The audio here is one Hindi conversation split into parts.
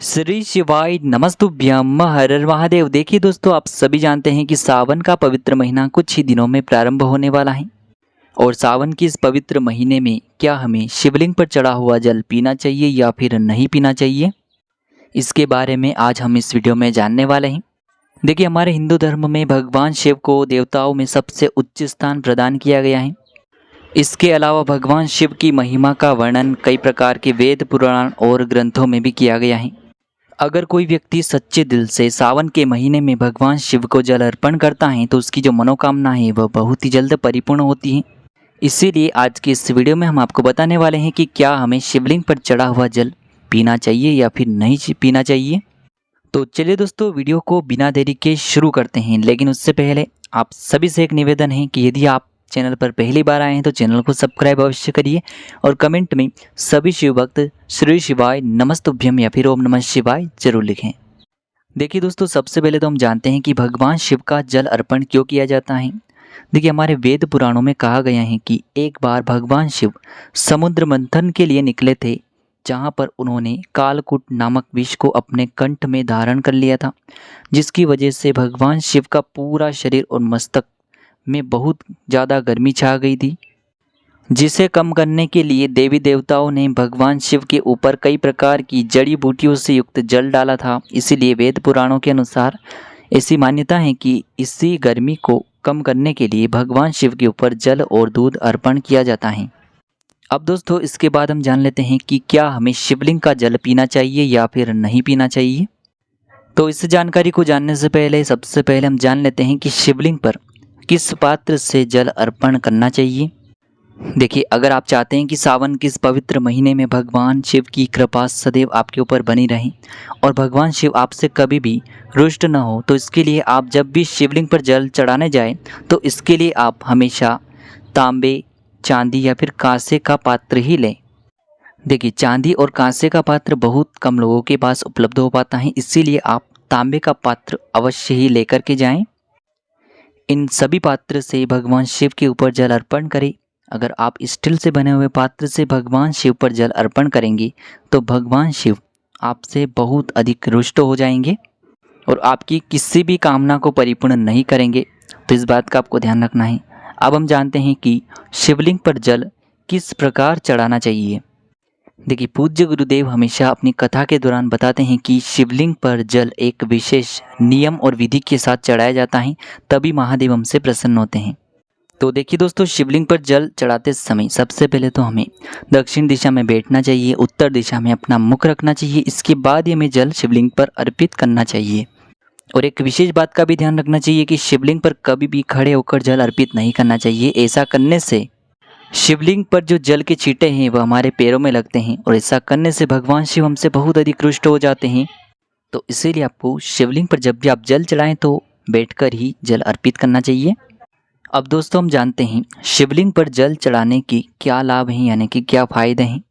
श्री शिवाय नमस्तुभ्यम हर हर महादेव। देखिए दोस्तों, आप सभी जानते हैं कि सावन का पवित्र महीना कुछ ही दिनों में प्रारंभ होने वाला है। और सावन के इस पवित्र महीने में क्या हमें शिवलिंग पर चढ़ा हुआ जल पीना चाहिए या फिर नहीं पीना चाहिए, इसके बारे में आज हम इस वीडियो में जानने वाले हैं। देखिए, हमारे हिंदू धर्म में भगवान शिव को देवताओं में सबसे उच्च स्थान प्रदान किया गया है। इसके अलावा भगवान शिव की महिमा का वर्णन कई प्रकार के वेद, पुराण और ग्रंथों में भी किया गया है। अगर कोई व्यक्ति सच्चे दिल से सावन के महीने में भगवान शिव को जल अर्पण करता है तो उसकी जो मनोकामना है वह बहुत ही जल्द परिपूर्ण होती है। इसीलिए आज के इस वीडियो में हम आपको बताने वाले हैं कि क्या हमें शिवलिंग पर चढ़ा हुआ जल पीना चाहिए या फिर नहीं पीना चाहिए। तो चलिए दोस्तों, वीडियो को बिना देरी के शुरू करते हैं। लेकिन उससे पहले आप सभी से एक निवेदन है कि यदि आप चैनल पर पहली बार आए हैं तो चैनल को सब्सक्राइब अवश्य करिए और कमेंट में सभी शिव भक्त श्री शिवाय नमस्तुभ्यम या फिर ओम नमः शिवाय जरूर लिखें। देखिए दोस्तों, सबसे पहले तो हम जानते हैं कि भगवान शिव का जल अर्पण क्यों किया जाता है। देखिए, हमारे वेद पुराणों में कहा गया है कि एक बार भगवान शिव समुद्र मंथन के लिए निकले थे, जहाँ पर उन्होंने कालकूट नामक विष को अपने कंठ में धारण कर लिया था, जिसकी वजह से भगवान शिव का पूरा शरीर और मस्तक में बहुत ज़्यादा गर्मी छा गई थी। जिसे कम करने के लिए देवी देवताओं ने भगवान शिव के ऊपर कई प्रकार की जड़ी बूटियों से युक्त जल डाला था। इसीलिए वेद पुराणों के अनुसार ऐसी मान्यता है कि इसी गर्मी को कम करने के लिए भगवान शिव के ऊपर जल और दूध अर्पण किया जाता है। अब दोस्तों, इसके बाद हम जान लेते हैं कि क्या हमें शिवलिंग का जल पीना चाहिए या फिर नहीं पीना चाहिए। तो इस जानकारी को जानने से पहले सबसे पहले हम जान लेते हैं कि शिवलिंग पर किस पात्र से जल अर्पण करना चाहिए। देखिए, अगर आप चाहते हैं कि सावन के इस पवित्र महीने में भगवान शिव की कृपा सदैव आपके ऊपर बनी रहे और भगवान शिव आपसे कभी भी रुष्ट न हो, तो इसके लिए आप जब भी शिवलिंग पर जल चढ़ाने जाएं तो इसके लिए आप हमेशा तांबे, चांदी या फिर कांसे का पात्र ही लें। देखिए, चांदी और कांसे का पात्र बहुत कम लोगों के पास उपलब्ध हो पाता है, इसीलिए आप तांबे का पात्र अवश्य ही लेकर के जाएं। इन सभी पात्र से भगवान शिव के ऊपर जल अर्पण करें। अगर आप स्टील से बने हुए पात्र से भगवान शिव पर जल अर्पण करेंगे तो भगवान शिव आपसे बहुत अधिक रुष्ट हो जाएंगे और आपकी किसी भी कामना को परिपूर्ण नहीं करेंगे। तो इस बात का आपको ध्यान रखना है। अब हम जानते हैं कि शिवलिंग पर जल किस प्रकार चढ़ाना चाहिए। देखिए, पूज्य गुरुदेव हमेशा अपनी कथा के दौरान बताते हैं कि शिवलिंग पर जल एक विशेष नियम और विधि के साथ चढ़ाया जाता है, तभी महादेव हमसे प्रसन्न होते हैं। तो देखिए दोस्तों, शिवलिंग पर जल चढ़ाते समय सबसे पहले तो हमें दक्षिण दिशा में बैठना चाहिए, उत्तर दिशा में अपना मुख रखना चाहिए। इसके बाद ही हमें जल शिवलिंग पर अर्पित करना चाहिए। और एक विशेष बात का भी ध्यान रखना चाहिए कि शिवलिंग पर कभी भी खड़े होकर जल अर्पित नहीं करना चाहिए। ऐसा करने से शिवलिंग पर जो जल के छींटे हैं वह हमारे पैरों में लगते हैं और ऐसा करने से भगवान शिव हमसे बहुत अधिक रुष्ट हो जाते हैं। तो इसीलिए आपको शिवलिंग पर जब भी आप जल चढ़ाएं तो बैठकर ही जल अर्पित करना चाहिए। अब दोस्तों, हम जानते हैं शिवलिंग पर जल चढ़ाने की क्या लाभ हैं, यानी कि क्या फ़ायदे हैं।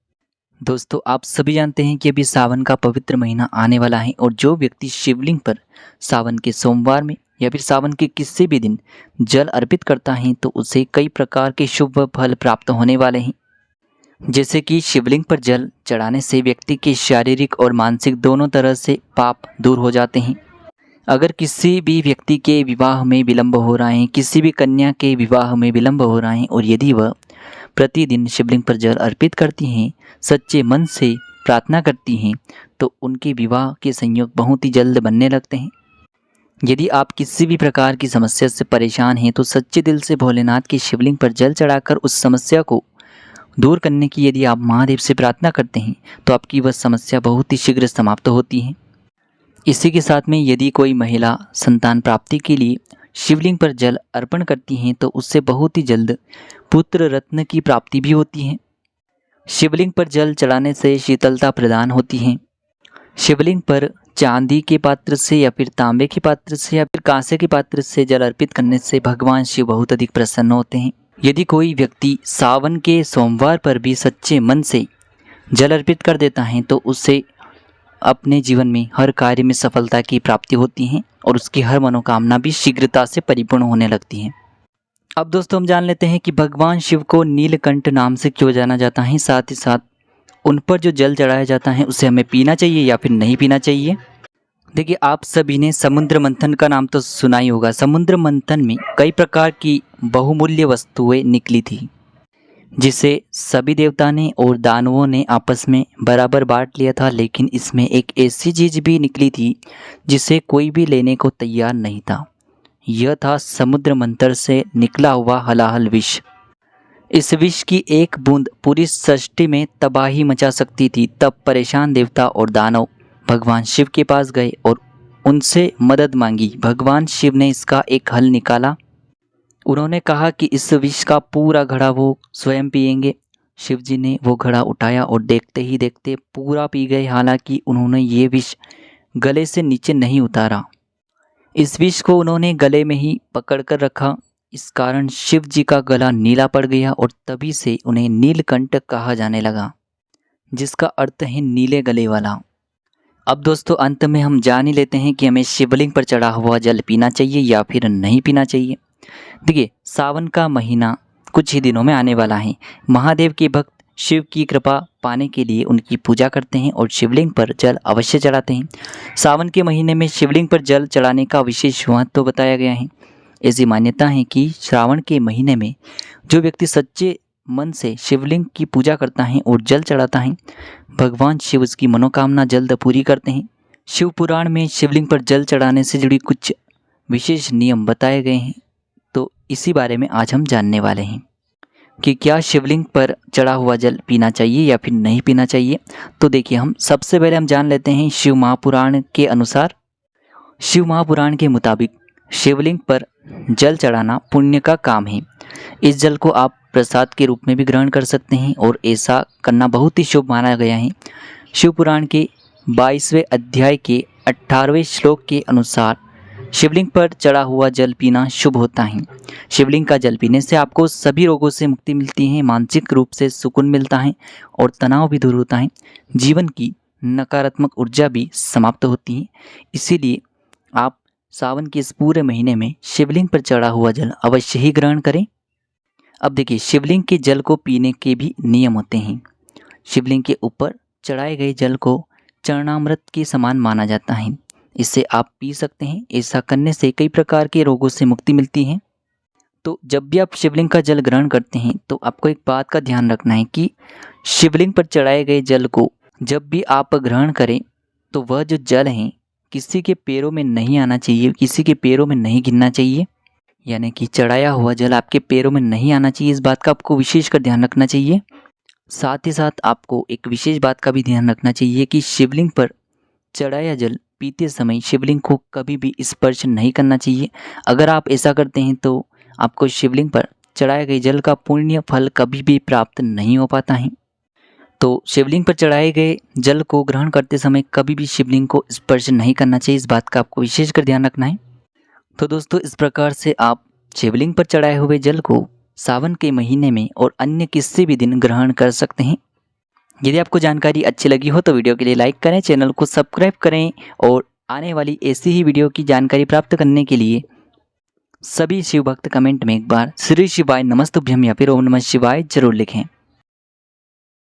दोस्तों, आप सभी जानते हैं कि अभी सावन का पवित्र महीना आने वाला है और जो व्यक्ति शिवलिंग पर सावन के सोमवार में या फिर सावन के किसी भी दिन जल अर्पित करता है तो उसे कई प्रकार के शुभ फल प्राप्त होने वाले हैं। जैसे कि शिवलिंग पर जल चढ़ाने से व्यक्ति के शारीरिक और मानसिक दोनों तरह से पाप दूर हो जाते हैं। अगर किसी भी व्यक्ति के विवाह में विलंब हो रहा है, किसी भी कन्या के विवाह में विलंब हो रहा है और यदि वह प्रतिदिन शिवलिंग पर जल अर्पित करती हैं, सच्चे मन से प्रार्थना करती हैं, तो उनके विवाह के संयोग बहुत ही जल्द बनने लगते हैं। यदि आप किसी भी प्रकार की समस्या से परेशान हैं तो सच्चे दिल से भोलेनाथ की शिवलिंग पर जल चढ़ाकर उस समस्या को दूर करने की यदि आप महादेव से प्रार्थना करते हैं तो आपकी वह समस्या बहुत ही शीघ्र समाप्त होती है। इसी के साथ में यदि कोई महिला संतान प्राप्ति के लिए शिवलिंग पर जल अर्पण करती हैं तो उससे बहुत ही जल्द पुत्र रत्न की प्राप्ति भी होती है। शिवलिंग पर जल चढ़ाने से शीतलता प्रदान होती है। शिवलिंग पर चांदी के पात्र से या फिर तांबे के पात्र से या फिर कांसे के पात्र से जल अर्पित करने से भगवान शिव बहुत अधिक प्रसन्न होते हैं। यदि कोई व्यक्ति सावन के सोमवार पर भी सच्चे मन से जल अर्पित कर देता है तो उससे अपने जीवन में हर कार्य में सफलता की प्राप्ति होती है और उसकी हर मनोकामना भी शीघ्रता से परिपूर्ण होने लगती है। अब दोस्तों, हम जान लेते हैं कि भगवान शिव को नीलकंठ नाम से क्यों जाना जाता है, साथ ही साथ उन पर जो जल चढ़ाया जाता है उसे हमें पीना चाहिए या फिर नहीं पीना चाहिए। देखिए, आप सभी ने समुद्र मंथन का नाम तो सुना ही होगा। समुद्र मंथन में कई प्रकार की बहुमूल्य वस्तुएं निकली थी, जिसे सभी देवता ने और दानवों ने आपस में बराबर बांट लिया था। लेकिन इसमें एक ऐसी चीज भी निकली थी जिसे कोई भी लेने को तैयार नहीं था। यह था समुद्र मंथन से निकला हुआ हलाहल विष। इस विष की एक बूंद पूरी सृष्टि में तबाही मचा सकती थी। तब परेशान देवता और दानव भगवान शिव के पास गए और उनसे मदद मांगी। भगवान शिव ने इसका एक हल निकाला। उन्होंने कहा कि इस विष का पूरा घड़ा वो स्वयं पिएंगे। शिव जी ने वो घड़ा उठाया और देखते ही देखते पूरा पी गए। हालांकि उन्होंने ये विष गले से नीचे नहीं उतारा। इस विष को उन्होंने गले में ही पकड़ कर रखा। इस कारण शिव जी का गला नीला पड़ गया और तभी से उन्हें नीलकंठ कहा जाने लगा, जिसका अर्थ है नीले गले वाला। अब दोस्तों, अंत में हम जान ही लेते हैं कि हमें शिवलिंग पर चढ़ा हुआ जल पीना चाहिए या फिर नहीं पीना चाहिए। देखिए, सावन का महीना कुछ ही दिनों में आने वाला है। महादेव के भक्त शिव की कृपा पाने के लिए उनकी पूजा करते हैं और शिवलिंग पर जल अवश्य चढ़ाते हैं। सावन के महीने में शिवलिंग पर जल चढ़ाने का विशेष महत्व तो बताया गया है। ऐसी मान्यता है कि श्रावण के महीने में जो व्यक्ति सच्चे मन से शिवलिंग की पूजा करता है और जल चढ़ाता है, भगवान शिव उसकी मनोकामना जल्द पूरी करते हैं। शिव पुराण में शिवलिंग पर जल चढ़ाने से जुड़ी कुछ विशेष नियम बताए गए हैं, तो इसी बारे में आज हम जानने वाले हैं कि क्या शिवलिंग पर चढ़ा हुआ जल पीना चाहिए या फिर नहीं पीना चाहिए। तो देखिए, हम सबसे पहले हम जान लेते हैं शिव महापुराण के अनुसार। शिव महापुराण के मुताबिक शिवलिंग पर जल चढ़ाना पुण्य का काम है। इस जल को आप प्रसाद के रूप में भी ग्रहण कर सकते हैं और ऐसा करना बहुत ही शुभ माना गया है। शिव पुराण के 22वें अध्याय के 18वें श्लोक के अनुसार शिवलिंग पर चढ़ा हुआ जल पीना शुभ होता है। शिवलिंग का जल पीने से आपको सभी रोगों से मुक्ति मिलती है, मानसिक रूप से सुकून मिलता है और तनाव भी दूर होता है। जीवन की नकारात्मक ऊर्जा भी समाप्त होती है। इसीलिए आप सावन के इस पूरे महीने में शिवलिंग पर चढ़ा हुआ जल अवश्य ही ग्रहण करें। अब देखिए, शिवलिंग के जल को पीने के भी नियम होते हैं। शिवलिंग के ऊपर चढ़ाए गए जल को चरणामृत के समान माना जाता है। इसे आप पी सकते हैं। ऐसा करने से कई प्रकार के रोगों से मुक्ति मिलती है। तो जब भी आप शिवलिंग का जल ग्रहण करते हैं तो आपको एक बात का ध्यान रखना है कि शिवलिंग पर चढ़ाए गए जल को जब भी आप ग्रहण करें तो वह जो जल है किसी के पैरों में नहीं आना चाहिए, किसी के पैरों में नहीं गिरना चाहिए। यानी कि चढ़ाया हुआ जल आपके पैरों में नहीं आना चाहिए। इस बात का आपको विशेष कर ध्यान रखना चाहिए। साथ ही साथ आपको एक विशेष बात का भी ध्यान रखना चाहिए कि शिवलिंग पर चढ़ाया जल पीते समय शिवलिंग को कभी भी स्पर्श नहीं करना चाहिए। अगर आप ऐसा करते हैं तो आपको शिवलिंग पर चढ़ाए गए जल का पुण्य फल कभी भी प्राप्त नहीं हो पाता है। तो शिवलिंग पर चढ़ाए गए जल को ग्रहण करते समय कभी भी शिवलिंग को स्पर्श नहीं करना चाहिए। इस बात का आपको विशेष कर ध्यान रखना है। तो दोस्तों, इस प्रकार से आप शिवलिंग पर चढ़ाए हुए जल को सावन के महीने में और अन्य किसी भी दिन ग्रहण कर सकते हैं। यदि आपको जानकारी अच्छी लगी हो तो वीडियो के लिए लाइक करें, चैनल को सब्सक्राइब करें और आने वाली ऐसी ही वीडियो की जानकारी प्राप्त करने के लिए सभी शिव भक्त कमेंट में एक बार श्री शिवाय नमस्तुभ्यम या फिर ओम नमः शिवाय जरूर लिखें।